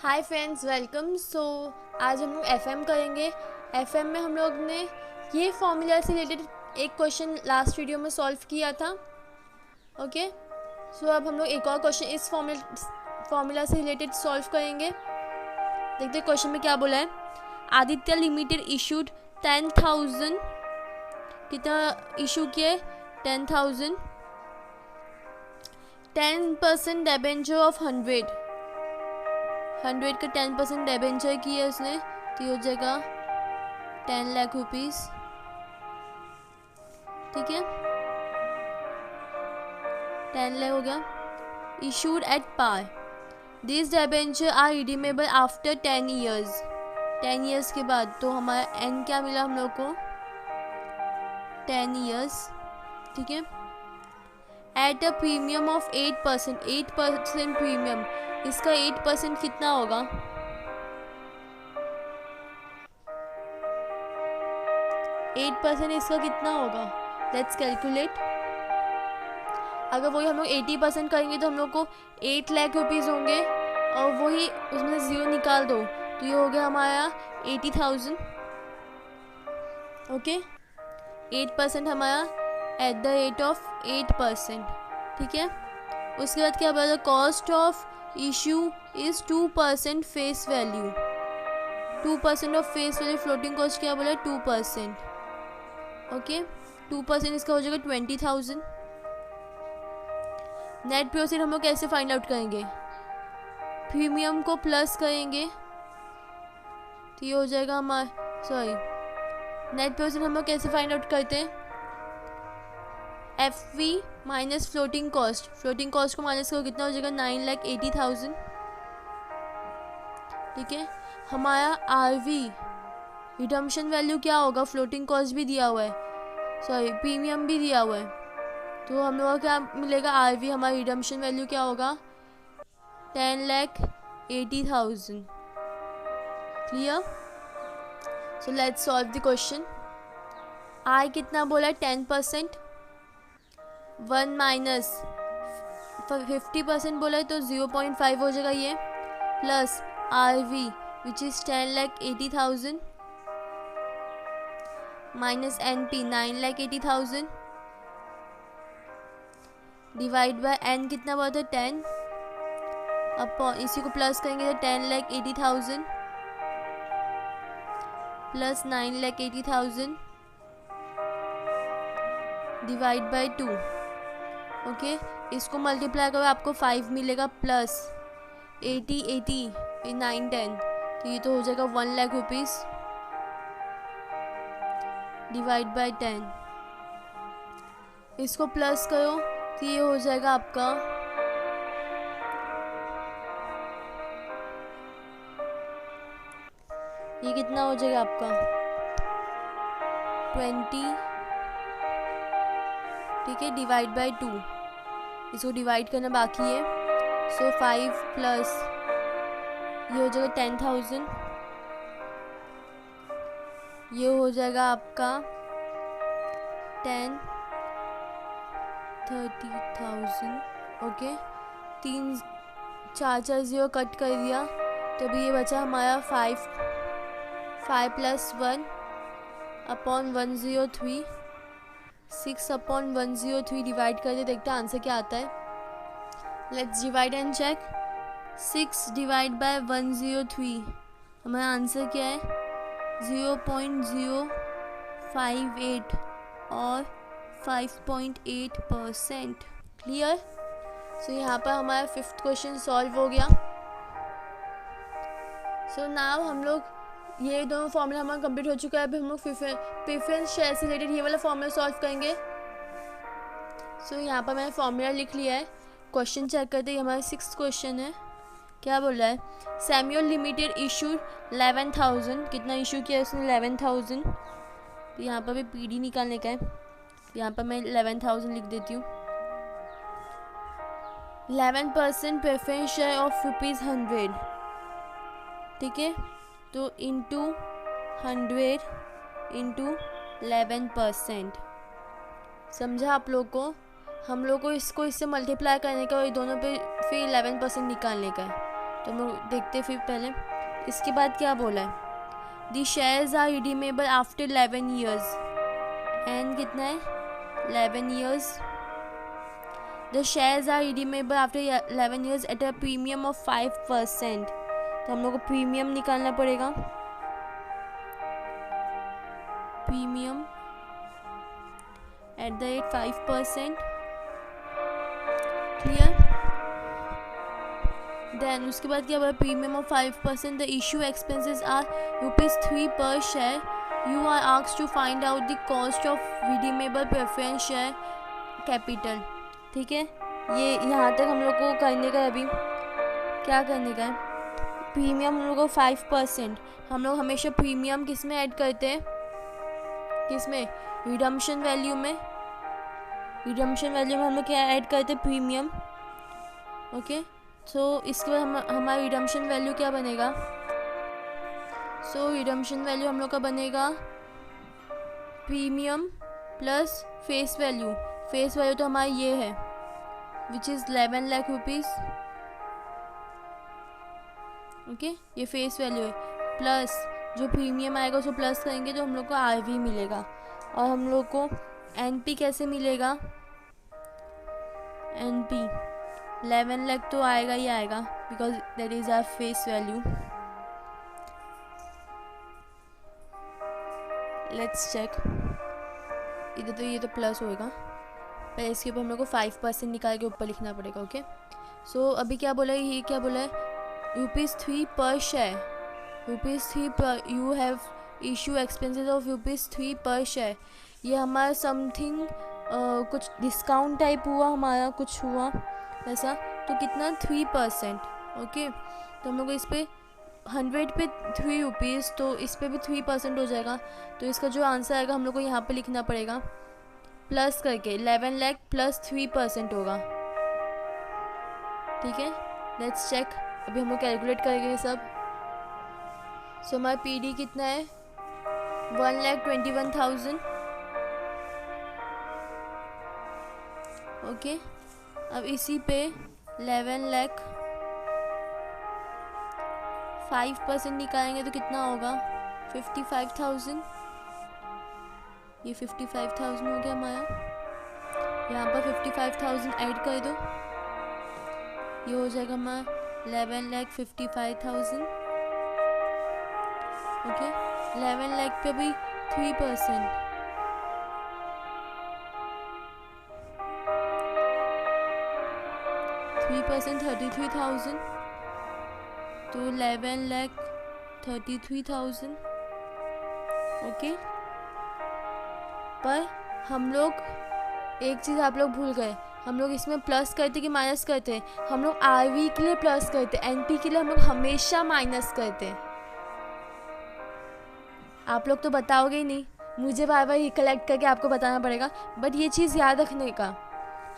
Hi friends, welcome. आज हम लोग एफएम करेंगे। एफएम में हम लोग ने ये फॉर्मूला से रिलेटेड एक क्वेश्चन लास्ट वीडियो में सॉल्व किया था। ओके, अब हम लोग एक और क्वेश्चन इस फॉर्मूला से रिलेटेड सॉल्व करेंगे। देखते हैं क्वेश्चन में क्या बोला है। आदित्य लिमिटेड इशूड 10,000, कितना इशू किए? 10,000। 10% डिबेंचर ऑफ 100 का 10% डिबेंचर किया उसने, तो हो जाएगा 10 लाख रुपीज। ठीक है, 10 लाख हो गया। Issued at par, this debenture are redeemable after 10 years. 10 years के बाद, तो हमारा एन क्या मिला हम लोग को? 10 ईयर्स। ठीक है, eight a premium of 8%। 8% premium, इसका 8% कितना होगा? 8% इसका कितना होगा? Let's calculate. अगर वही हम लोग 80% करेंगे तो हम लोग को 8 लाख रुपीज़ होंगे, और वही उसमें से ज़ीरो निकाल दो तो ये हो गया हमारा 80,000। ओके, 8% हमारा एट द रेट ऑफ 8%। ठीक है, उसके बाद क्या बोला? Cost of issue is 2% face value. 2% of face value floating cost क्या बोला? 2%। ओके, 2% इसका हो जाएगा 20,000। नेट प्रोसीड हम लोग कैसे फाइंड आउट करेंगे? प्रीमियम को प्लस करेंगे तो ये हो जाएगा हमारा, सॉरी, नेट प्रोसीड हम लोग कैसे फाइंड आउट करते हैं? F V minus floating cost. Floating cost को माइनस करो, कितना हो जाएगा? 9,80,000। ठीक है, हमारा आर वी रिडम्पशन वैल्यू क्या होगा? फ्लोटिंग कॉस्ट भी दिया हुआ है, सॉरी प्रीमियम भी दिया हुआ है, तो हम लोग को क्या मिलेगा? आर वी हमारा रिडम्पशन वैल्यू क्या होगा? 10,80,000। Clear? So let's solve the question. I कितना बोला? 10%। 1 माइनस 50% बोला है तो 0.5 हो जाएगा ये, plus R V which is 10,80,000 minus N P 9,80,000 divide by N कितना हुआ था? 10 अपॉन, इसी को प्लस करेंगे तो 10,80,000 प्लस 9,80,000 डिवाइड बाय 2। ओके, इसको मल्टीप्लाई करो आपको 5 मिलेगा, प्लस 80 80 9 10, तो ये तो हो जाएगा 1 लाख रुपीज़ डिवाइड बाय 10। इसको प्लस करो तो ये हो जाएगा आपका ये कितना हो जाएगा आपका 20। ठीक है, डिवाइड बाय 2, इसको डिवाइड करना बाकी है। सो 5 प्लस ये हो जाएगा 10,000, ये हो जाएगा आपका 10 30,000। ओके, 3 4 0 कट कर दिया, तो अभी ये बचा हमारा 5 प्लस 1 अपॉन 103, 6 अपॉन 103 डिवाइड कर दे, देखते हैं आंसर क्या आता है। Let's divide and check. 6 divide by 103, हमारा आंसर क्या है? 0.058 और 5.8%। क्लियर? सो यहाँ पर हमारा 5th क्वेश्चन सॉल्व हो गया। सो नाउ हम लोग ये दोनों फॉर्मूला हमारा कंप्लीट हो चुका है। अभी हम लोग प्रेफरेंस शेयर से रिलेटेड ये वाला फॉर्मूला सॉल्व करेंगे। सो यहाँ पर मैंने फॉर्मूला लिख लिया है। क्वेश्चन चेक करते हैं, हमारा 6th क्वेश्चन है। क्या बोल रहा है? Samuel limited issued 11,000। कितना इशू किया उसने? 11,000। तो यहाँ पर भी पी डी निकालने का है, यहाँ पर मैं 11,000 लिख देती हूँ। 11% प्रेफरेंस शेयर ऑफ ₹100। ठीक है, तो इंटू 100 इंटू 11%। समझा आप लोग को? हम लोग को इसको इससे मल्टीप्लाई करने का और दोनों पे फिर 11% निकालने का है। तो हम लोग देखते फिर पहले। इसके बाद क्या बोला है, the shares are redeemable after 11 years. And कितना है 11 years. The shares are redeemable after 11 years at a premium of 5%। तो हम लोग को प्रीमियम निकालना पड़ेगा, premium at the rate 5%। Clear. Then उसके बाद क्या बोला, premium of 5%। The issue expenses are ₹3 per share. You are asked to find out the cost of redeemable preference share capital. ठीक है, ये यहाँ तक हम लोग को करने का है। अभी क्या करने का है, प्रीमियम हम लोग को 5%। हम लोग हमेशा प्रीमियम किस में ऐड करते हैं, किस में, रिडम्पशन वैल्यू में। रिडम्पशन वैल्यू में हम लोग क्या ऐड करते हैं, प्रीमियम। ओके, सो इसके बाद हमारा रिडम्पशन वैल्यू क्या बनेगा। सो रिडम्पशन वैल्यू हम लोग का बनेगा premium plus face value. Face value तो हमारा ये है which is 11 lakh rupees. Okay, ये फेस वैल्यू है, प्लस जो प्रीमियम आएगा उसको प्लस करेंगे तो हम लोग को आरवी मिलेगा। और हम लोग को एनपी कैसे मिलेगा, एनपी 11 लाख तो आएगा ही आएगा because that is our face value. Let's check, इधर तो ये तो प्लस होएगा, पर इसके ऊपर हम लोग को 5% निकाल के ऊपर लिखना पड़ेगा। ओके, सो अभी क्या बोला है, ये क्या बोला है, ₹3 पर शेयर। ₹3 पर, you have issue expenses of ₹3 per share. ये हमारा समथिंग कुछ डिस्काउंट टाइप हुआ, हमारा कुछ हुआ वैसा, तो कितना 3%। ओके, तो हम लोग इस पर 100 पे ₹3, तो इस पर भी 3% हो जाएगा। तो इसका जो आंसर आएगा हम लोग को यहाँ पे लिखना पड़ेगा प्लस करके 11 लाख प्लस 3% होगा। ठीक है, लेट्स चेक। अभी हम लोग कैलकुलेट करेंगे ये सब। सो हमारा पीडी कितना है, 1,21,000। ओके, अब इसी पे 11 लाख 5% निकालेंगे तो कितना होगा, 55,000। ये 55,000 हो गया हमारा। यहाँ पर 55,000 ऐड कर दो, ये हो जाएगा हमारा 11,55,000। ओके, 11 लाख पे भी 3%, %, 33,000। तो 11,33,000। ओके, पर हम लोग एक चीज़ आप लोग भूल गए, हम लोग इसमें प्लस करते कि माइनस करते। हम लोग आरवी के लिए प्लस करते, एनपी के लिए हम लोग हमेशा माइनस करते। आप लोग तो बताओगे ही नहीं, मुझे बार बार रिकलेक्ट करके आपको बताना पड़ेगा, बट ये चीज़ याद रखने का,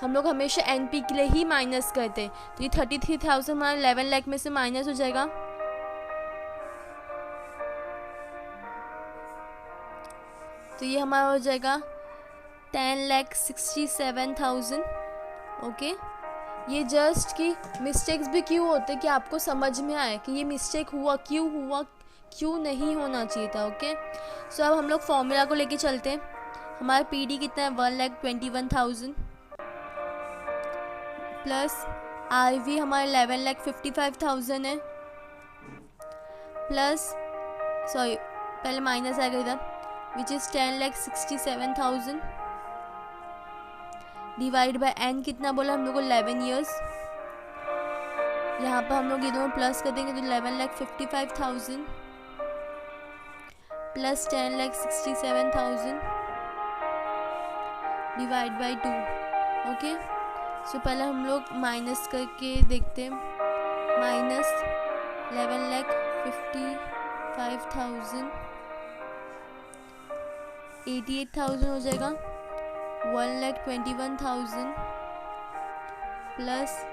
हम लोग हमेशा एनपी के लिए ही माइनस करते। तो ये 33,000 हमारा 11 लाख में से माइनस हो जाएगा। तो ये हमारा हो जाएगा 10,67,000। ओके, ये जस्ट कि मिस्टेक्स भी क्यों होते कि आपको समझ में आए कि ये मिस्टेक हुआ, क्यों नहीं होना चाहिए था। ओके, सो अब हम लोग फॉर्मूला को लेके चलते हैं। हमारा पीडी कितना है, 1,21,000 प्लस आरवी हमारा 11,55,000 है, प्लस सॉरी पहले माइनस आएगा इधर, which is 10,67,000 divide by N कितना बोला हम लोग को, 11 ईयर्स। यहाँ पर हम लोग ये दोनों प्लस कर देंगे तो 11,55,000 प्लस 10,67,000 डिवाइड बाय 2। ओके, सो पहले हम लोग माइनस करके देखते हैं, माइनस 11,55,000 88,000 हो जाएगा, 1,21,000 प्लस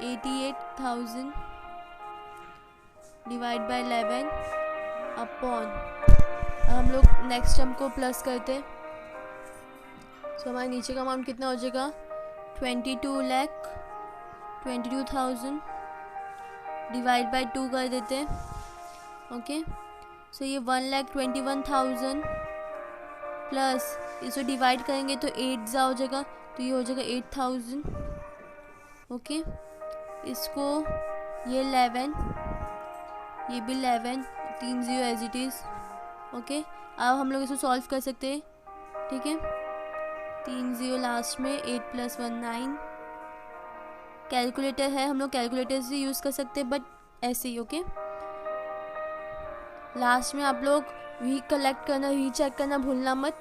88,000 डिवाइड बाय 11 अपॉन, हम लोग नेक्स्ट टर्म को प्लस करते हैं। सो हमारे नीचे का अमाउंट कितना हो जाएगा, 22,22,000 डिवाइड बाय 2 कर देते हैं। ओके, सो ये 1,21,000 प्लस इसको डिवाइड करेंगे तो 8 हो जाएगा, तो ये हो जाएगा 8,000। ओके, इसको ये 11, ये भी 11, 3 0 एज इट इज़। ओके, अब हम लोग इसको सॉल्व कर सकते हैं। ठीक है, 3 0 लास्ट में, 8 + 1 9। कैलकुलेटर है, हम लोग कैलकुलेटर से यूज़ कर सकते हैं, बट ऐसे ही। ओके, लास्ट में आप लोग वी कलेक्ट करना, वी चेक करना भूलना मत।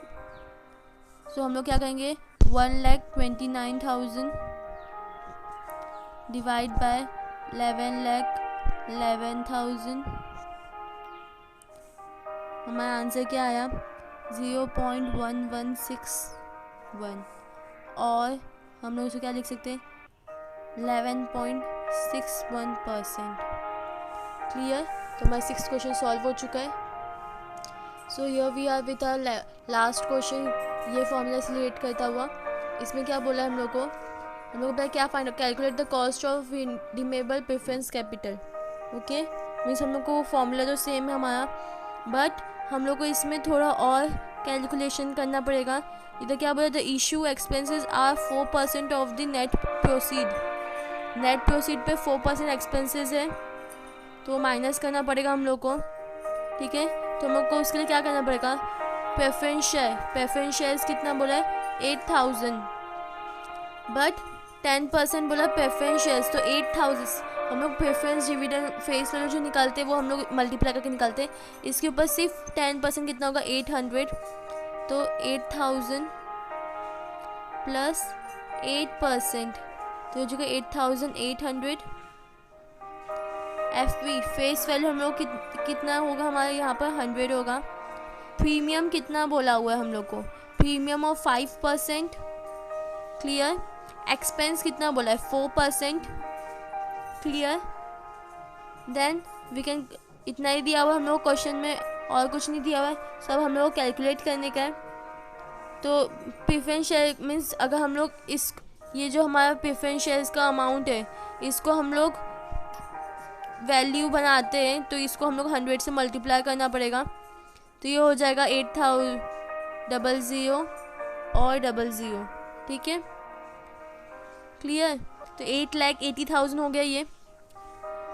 सो हम लोग क्या करेंगे, 1,29,000 डिवाइड बाय 11,11,000। हमारा आंसर क्या आया, 0.1161, और हम लोग इसको क्या लिख सकते हैं, 11.61%। क्लियर, तो हमारा 6th क्वेश्चन सॉल्व हो चुका है। So here we are with our last question, ये फॉर्मूला से रिलेट करता हुआ। इसमें क्या बोला है हम लोग को पहले क्या find, calculate the cost of redeemable preference capital. Okay, means हम लोग को फॉर्मूला तो सेम है हमारा, बट हम लोग को इसमें थोड़ा और कैलकुलेशन करना पड़ेगा। इधर क्या बोला, the issue expenses are 4% of the net proceed. Net proceed पे 4% एक्सपेंसेस है, तो माइनस करना पड़ेगा हम लोग को। ठीक है, तो हम लोग को उसके लिए क्या करना पड़ेगा, प्रेफरेंस शेयर्स कितना बोला है, 8,000, बट 10% बोला प्रेफरेंस शेयर्स, तो 8,000 हम लोग प्रेफरेंस डिविडेंड फेस वैल्यू जो निकालते हैं वो हम लोग मल्टीप्लाई करके निकालते हैं। इसके ऊपर सिर्फ 10% कितना होगा, 800, तो 8,000 प्लस 8%, तो जो 8,800। FV फेस वैल्यू हम लोग कितना होगा, हमारे यहाँ पर 100 होगा। प्रीमियम कितना बोला हुआ है हम लोग को, प्रीमियम ऑफ 5%। क्लियर, एक्सपेंस कितना बोला है, 4%। क्लियर, देन वी कैन, इतना ही दिया हुआ हम लोग क्वेश्चन में, और कुछ नहीं दिया हुआ है, सब हम लोग कैलकुलेट करने का है। तो प्रेफरेंस शेयर मीन्स अगर हम लोग इस, ये जो हमारा प्रेफरेंस शेयर्स का अमाउंट है, इसको हम लोग वैल्यू बनाते हैं, तो इसको हम लोग 100 से मल्टीप्लाई करना पड़ेगा, तो ये हो जाएगा 8,000 और 00। ठीक है, क्लियर, तो 8,80,000 हो गया ये।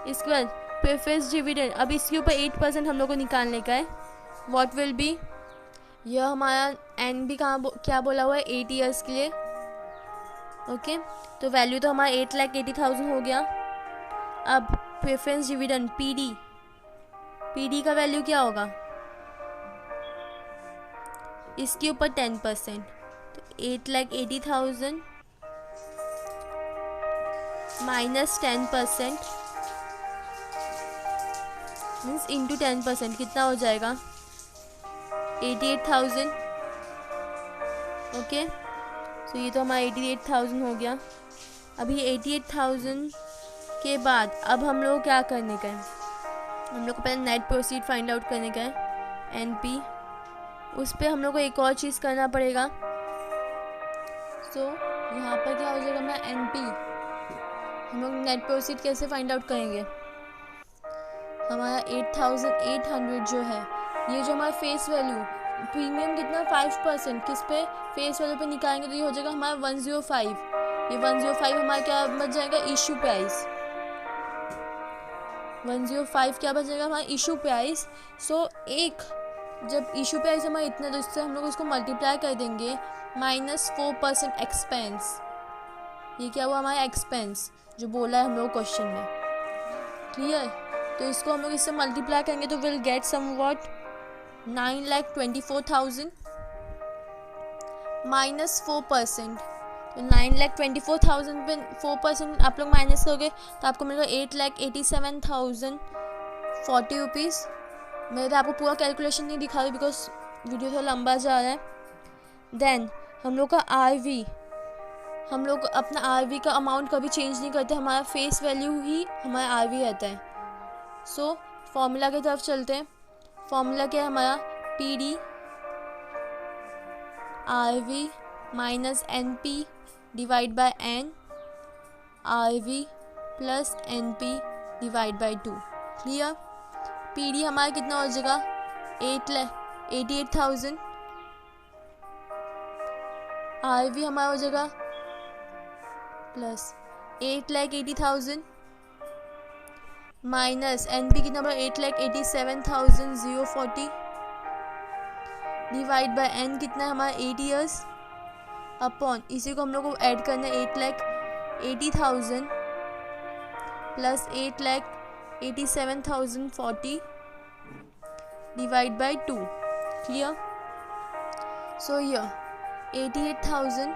इसके बाद प्रेफरेंस डिविडेंड, अब इसके ऊपर 8% हम लोग को निकालने का है। व्हाट विल बी, यह हमारा एन भी क्या बोला हुआ है, 8 ईयर्स के लिए। ओके, तो वैल्यू तो हमारा 8,80,000 हो गया। अब प्रेफरेंस डिविडेंड पीडी का वैल्यू क्या होगा, इसके ऊपर 10%, तो 8,80,000 माइनस 10% मीन्स इंटू 10%, कितना हो जाएगा, 88,000। ओके, तो ये तो हमारा 88,000 हो गया। अभी 88,000 के बाद अब हम लोग क्या करने का है, हम लोग को पहले नेट प्रोसीड फाइंड आउट करने का है, NP। उस पर हम लोग को एक और चीज़ करना पड़ेगा। सो यहाँ पर क्या हो जाएगा, मैं NP, हम लोग नेट प्रोसीड कैसे फाइंड आउट करेंगे, हमारा 8,800 जो है, ये जो हमारा फेस वैल्यू, प्रीमियम कितना 5%, किस पे, फेस वैल्यू पे निकालेंगे, तो ये हो जाएगा हमारा 105। ये 105 हमारा क्या बच जाएगा, इशू प्राइस। 105 क्या बच जाएगा, हमारा इशू प्राइस। सो एक जब इशू प्राइस हमारा इतना, तो इससे हम लोग उसको मल्टीप्लाई कर देंगे -4% एक्सपेंस। ये क्या हुआ, हमारा एक्सपेंस जो बोला है हम लोग क्वेश्चन में। क्लियर, तो इसको हम लोग इससे मल्टीप्लाई करेंगे तो विल गेट समवॉट 9,24,000 माइनस 4%, तो 9,24,000 पे 4% आप लोग माइनस करोगे तो आपको मिलेगा 8,87,040 रुपीज़। मैं तो आपको पूरा कैलकुलेशन नहीं दिखा रही बिकॉज वीडियो थोड़ा लंबा जा रहा है। देन हम लोग का RV, हम लोग अपना RV का अमाउंट कभी चेंज नहीं करते, हमारा फेस वैल्यू ही हमारा RV रहता है। सो फॉर्मूला की तरफ चलते हैं। फॉर्मूला क्या है हमारा, PD RV minus NP divide by N, RV plus NP divide by 2। Clear. P D हमारा कितना हो जाएगा 88,000। आर वी हमारा हो जाएगा प्लस 8,80,000 माइनस एन पी कितना बड़ा 8,87,040 डिवाइड बाय एन कितना है हमारा 8 ईयर्स अपॉन इसी को हम लोग को ऐड करना है 8,80,000 plus 8,87,040 divide by 2। Clear. So here 88,000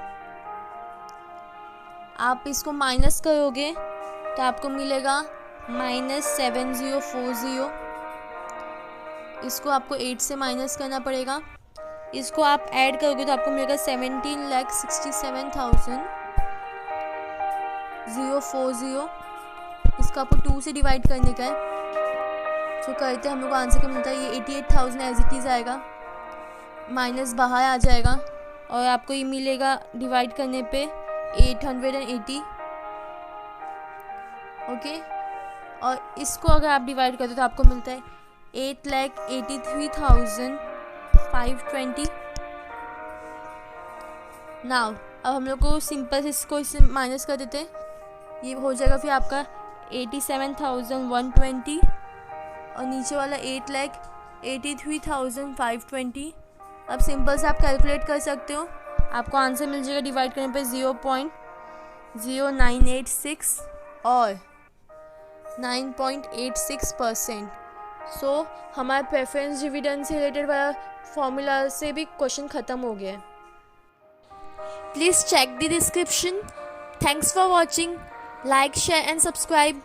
आप इसको माइनस करोगे तो आपको मिलेगा -7040। इसको आपको 8 से माइनस करना पड़ेगा। इसको आप ऐड करोगे तो आपको मिलेगा 17,67,040। इसको आपको 2 से डिवाइड करने का है। तो करते हम लोग को आंसर क्या मिलता है, ये 88,000 एज इट इज़ आएगा, माइनस बाहर आ जाएगा और आपको ये मिलेगा डिवाइड करने पे 880। ओके। और इसको अगर आप डिवाइड करते हो तो आपको मिलता है 8,83,520। नाउ अब हम लोग को सिंपल से इसको इससे माइनस कर देते हैं। ये हो जाएगा फिर आपका 87,120 और नीचे वाला 8,83,520। अब सिंपल से आप कैलकुलेट कर सकते हो, आपको आंसर मिल जाएगा डिवाइड करने पे 0.0986 और 9.86%। सो हमारे प्रेफरेंस डिविडेंड से रिलेटेड वाला फॉर्मूला से भी क्वेश्चन ख़त्म हो गया है। Please check the description. Thanks for watching. Like, share and subscribe.